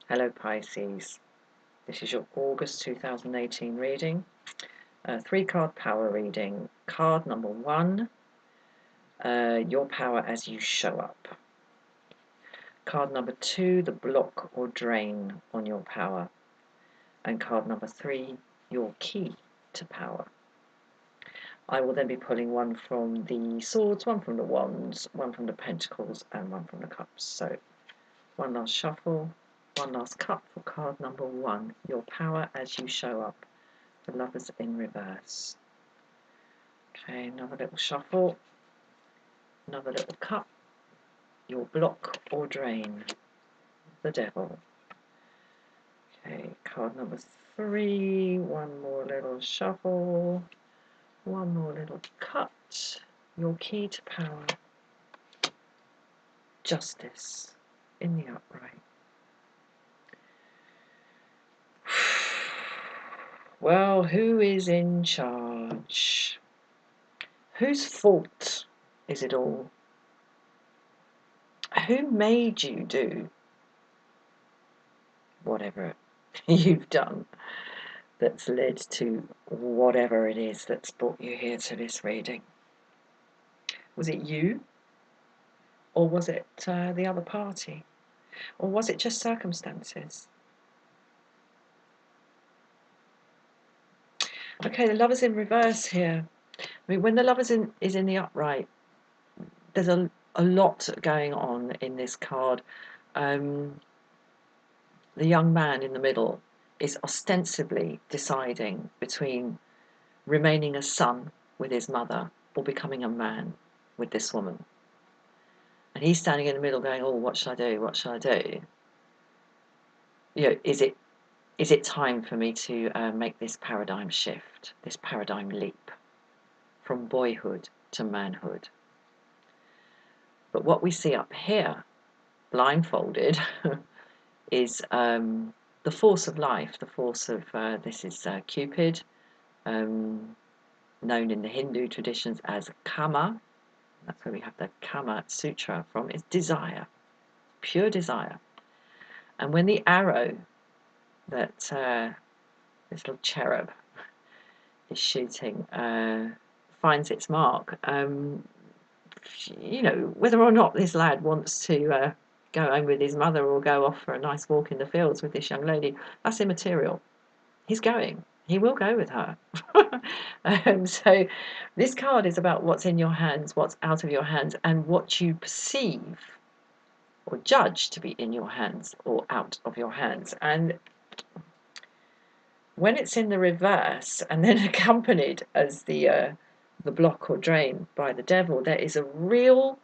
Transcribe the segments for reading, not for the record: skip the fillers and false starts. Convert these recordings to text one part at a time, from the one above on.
Hello Pisces, this is your August 2018 reading, 3-card power reading. Card number 1, your power as you show up. Card number 2, the block or drain on your power. And card number 3, your key to power. I will then be pulling one from the swords, one from the wands, one from the pentacles and one from the cups. So one last shuffle. One last cup for card number 1, your power as you show up. The Lovers in reverse. Okay, another little shuffle. Another little cup. Your block or drain. The Devil. Okay, card number 3. One more little shuffle. One more little cut. Your key to power. Justice in the upright. Well, who is in charge? Whose fault is it all? Who made you do whatever you've done that's led to whatever it is that's brought you here to this reading? Was it you? Or was it the other party? Or was it just circumstances? Okay, the Lover's in reverse here. I mean, when the Lover's is in the upright, there's a lot going on in this card. The young man in the middle is ostensibly deciding between remaining a son with his mother or becoming a man with this woman. And he's standing in the middle going, oh, what should I do? What should I do? You know, is it time for me to make this paradigm shift, this paradigm leap from boyhood to manhood? But what we see up here, blindfolded, is the force of life, the force of, this is Cupid, known in the Hindu traditions as Kama. That's where we have the Kama Sutra from, is desire, pure desire. And when the arrow that this little cherub is shooting finds its mark, you know, whether or not this lad wants to go home with his mother or go off for a nice walk in the fields with this young lady, that's immaterial. He's going. He will go with her. So this card is about what's in your hands, what's out of your hands, and what you perceive or judge to be in your hands or out of your hands. And when it's in the reverse and then accompanied as the block or drain by the Devil, there is a real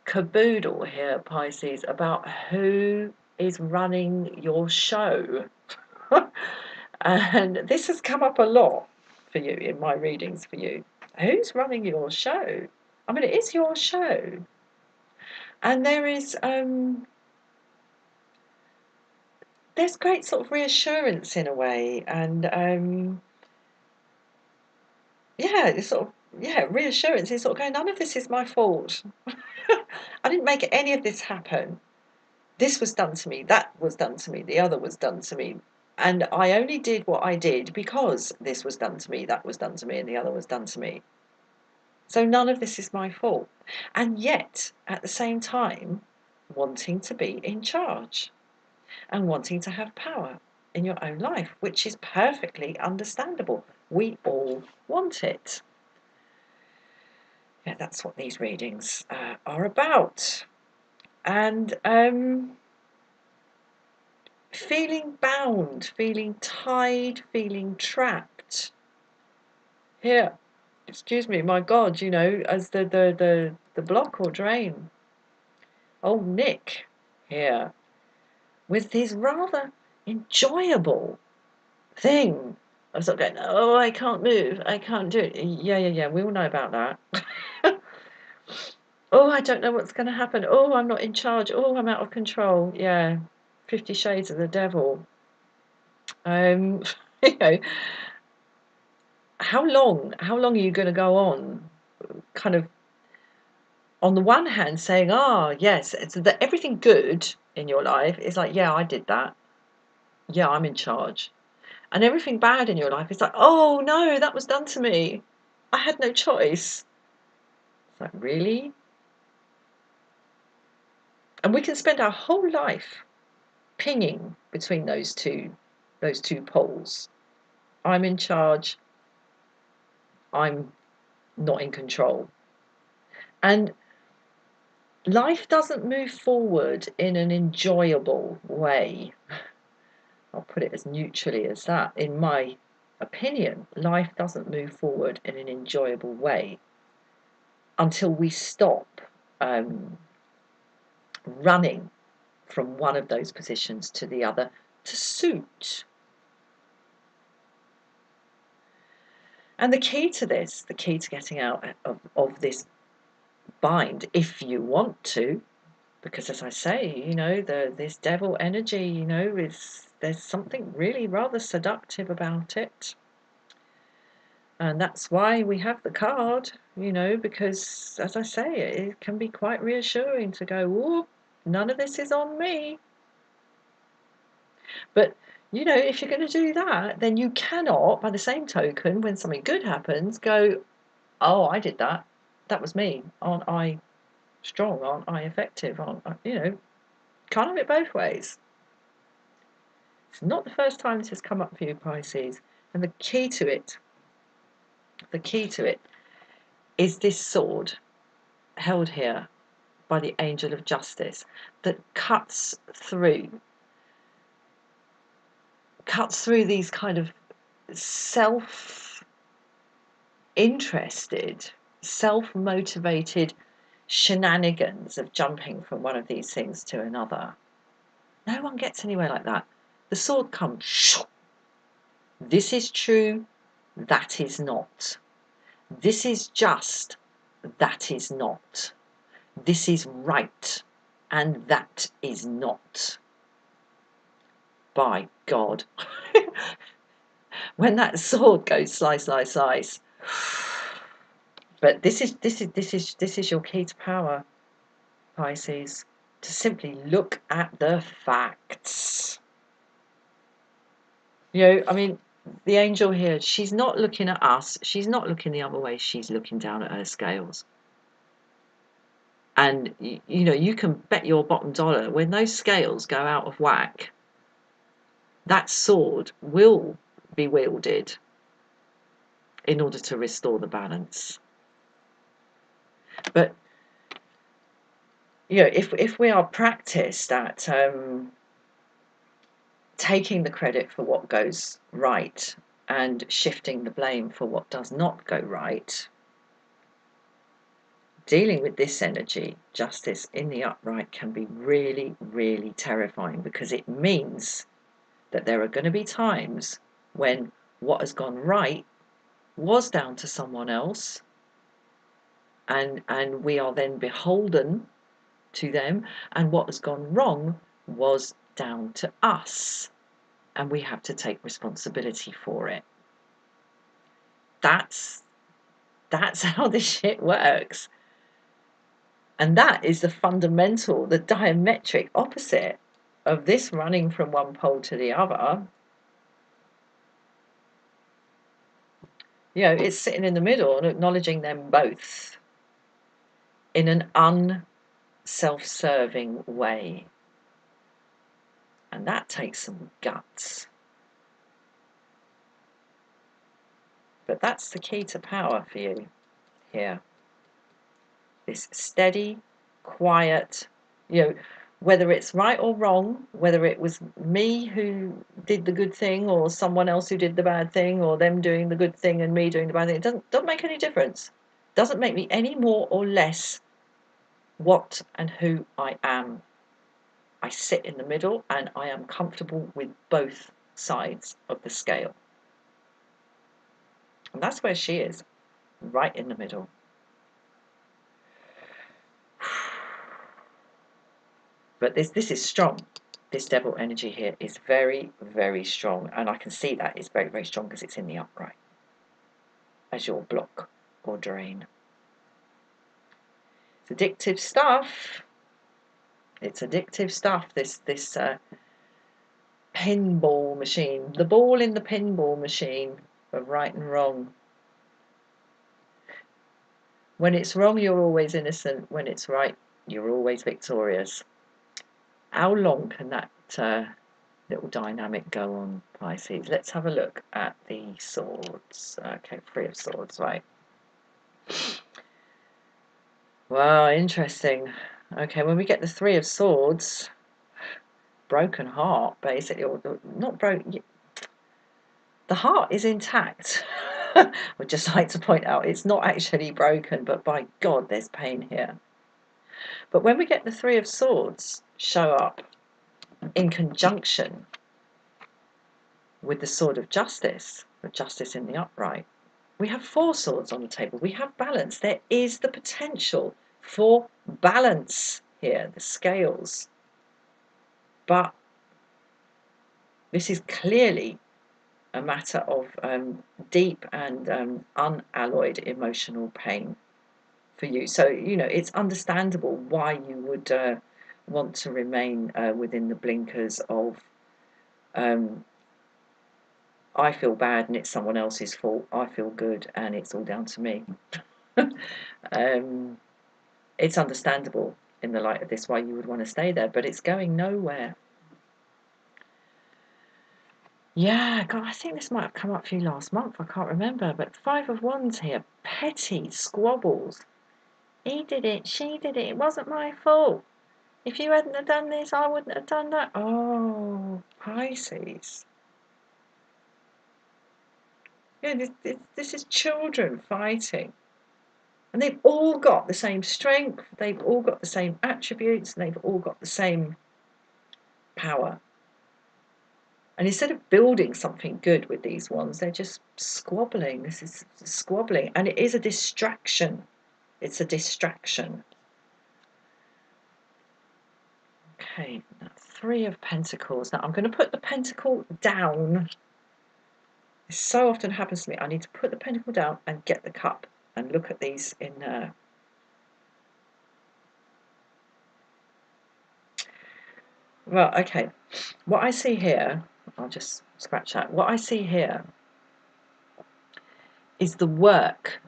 caboodle here, Pisces, about who is running your show. And this has come up a lot for you in my readings for you. Who's running your show? I mean, it is your show. And there's great sort of reassurance in a way, and it's sort of reassurance. It's sort of going, none of this is my fault. I didn't make any of this happen. This was done to me, that was done to me, the other was done to me. And I only did what I did because this was done to me, that was done to me, and the other was done to me. So none of this is my fault. And yet, at the same time, wanting to be in charge and wanting to have power in your own life, which is perfectly understandable. We all want it. Yeah, that's what these readings are about. And feeling bound, feeling tied, feeling trapped. Here, excuse me, my God, you know, as the block or drain. Old Nick here with his rather enjoyable thing. I was sort of going, oh, I can't move, I can't do it. Yeah, we all know about that. Oh, I don't know what's going to happen. Oh, I'm not in charge. Oh, I'm out of control. Yeah, 50 Shades of the Devil. You know, how long are you going to go on kind of on the one hand saying, yes, it's that everything good in your life is like, yeah, I did that. Yeah, I'm in charge. And everything bad in your life is like, oh no, that was done to me. I had no choice. It's like, really? And we can spend our whole life pinging between those two poles. I'm in charge. I'm not in control. And life doesn't move forward in an enjoyable way. I'll put it as neutrally as that. In my opinion, life doesn't move forward in an enjoyable way until we stop running from one of those positions to the other to suit. And the key to this, the key to getting out of this bind, if you want to, because as I say, this devil energy, there's something really rather seductive about it. And that's why we have the card, because as I say, it can be quite reassuring to go, whoop, none of this is on me. But, if you're going to do that, then you cannot, by the same token, when something good happens, go, oh, I did that. That was me. Aren't I strong? Aren't I effective? Can't have it both ways. It's not the first time this has come up for you, Pisces. And the key to it is this sword held here by the angel of justice that cuts through these kind of self-interested, self-motivated shenanigans of jumping from one of these things to another. No one gets anywhere like that. The sword comes. This is true. That is not. This is just. That is not. This is right. And that is not. By God. When that sword goes slice, slice, slice. But this is your key to power, Pisces. To simply look at the facts. The angel here, she's not looking at us. She's not looking the other way. She's looking down at her scales. And, you can bet your bottom dollar when those scales go out of whack, that sword will be wielded in order to restore the balance. But, if we are practiced at taking the credit for what goes right and shifting the blame for what does not go right, dealing with this energy, justice in the upright, can be really, really terrifying, because it means that there are going to be times when what has gone right was down to someone else, and we are then beholden to them, and what has gone wrong was down to us, and we have to take responsibility for it. That's how this shit works. And that is the fundamental, the diametric opposite of this running from one pole to the other. It's sitting in the middle and acknowledging them both in an unself-serving way. And that takes some guts. But that's the key to power for you here. This steady, quiet, whether it's right or wrong, whether it was me who did the good thing or someone else who did the bad thing, or them doing the good thing and me doing the bad thing, it doesn't make any difference. It doesn't make me any more or less what and who I am. I sit in the middle and I am comfortable with both sides of the scale. And that's where she is, right in the middle. But this is strong. This devil energy here is very, very strong. And I can see that it's very, very strong because it's in the upright as your block or drain. addictive stuff. It's addictive stuff, this pinball machine. The ball in the pinball machine of right and wrong. When it's wrong, you're always innocent. When it's right, you're always victorious. How long can that little dynamic go on, Pisces? Let's have a look at the swords. Okay, 3 of Swords, right. Wow, interesting. Okay, when we get the 3 of Swords, broken heart, basically, or not broken. The heart is intact. I would just like to point out it's not actually broken, but by God, there's pain here. But when we get the 3 of Swords show up in conjunction with the Sword of Justice, the Justice in the upright, we have 4 swords on the table. We have balance. There is the potential for balance here, the scales. But this is clearly a matter of deep and unalloyed emotional pain for you. So, you know, it's understandable why you would want to remain within the blinkers of I feel bad and it's someone else's fault. I feel good and it's all down to me. It's understandable in the light of this why you would want to stay there, but it's going nowhere. Yeah, God, I think this might have come up for you last month. I can't remember, but 5 of Wands here. Petty squabbles. He did it, she did it, it wasn't my fault. If you hadn't have done this, I wouldn't have done that. Oh, Pisces. Yeah, this is children fighting. And they've all got the same strength, they've all got the same attributes, and they've all got the same power. And instead of building something good with these ones, they're just squabbling. This is squabbling. And it is a distraction. It's a distraction. Okay, 3 of Pentacles. Now, I'm going to put the pentacle down. This so often happens to me. I need to put the pentacle down and get the cup and look at these in... Well, okay. What I see here, I'll just scratch that. What I see here is the work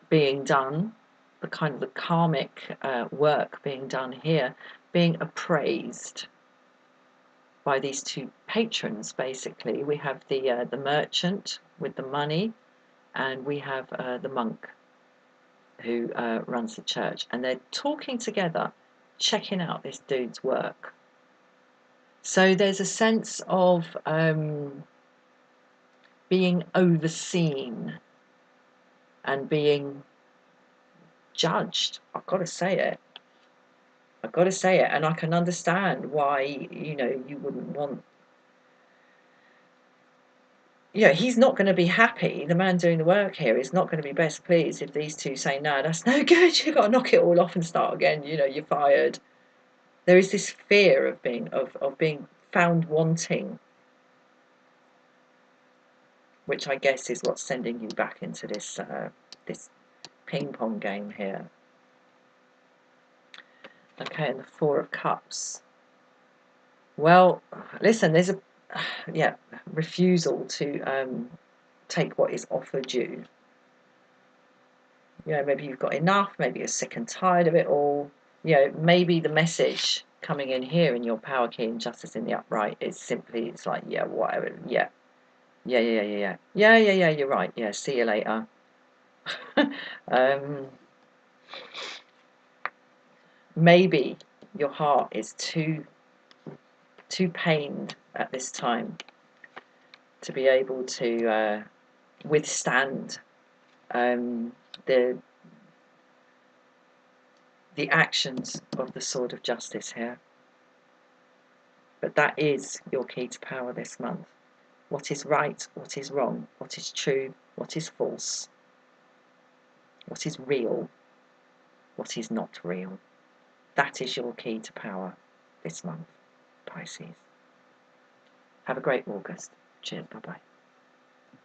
being done, the kind of the karmic work being done here, being appraised by these 2 patrons. Basically, we have the merchant with the money, and we have the monk who runs the church, and they're talking together, checking out this dude's work. So there's a sense of being overseen and being judged. I've got to say it. I've got to say it, and I can understand why, you know, you wouldn't want... You know, he's not going to be happy. The man doing the work here is not going to be best pleased if these 2 say, no, that's no good, you've got to knock it all off and start again, you know, you're fired. There is this fear of being found wanting, which I guess is what's sending you back into this this ping pong game here. Okay, and the 4 of Cups. Well, listen, there's a refusal to take what is offered you. You know, maybe you've got enough, maybe you're sick and tired of it all. You know, maybe the message coming in here in your power key and Justice in the upright is simply, it's like, yeah, whatever, yeah, you're right, yeah, see you later. Maybe your heart is too pained at this time to be able to withstand the actions of the Sword of Justice here. But that is your key to power this month. What is right, what is wrong, what is true, what is false, what is real, what is not real. That is your key to power this month, Pisces. Have a great August. Cheers, bye-bye.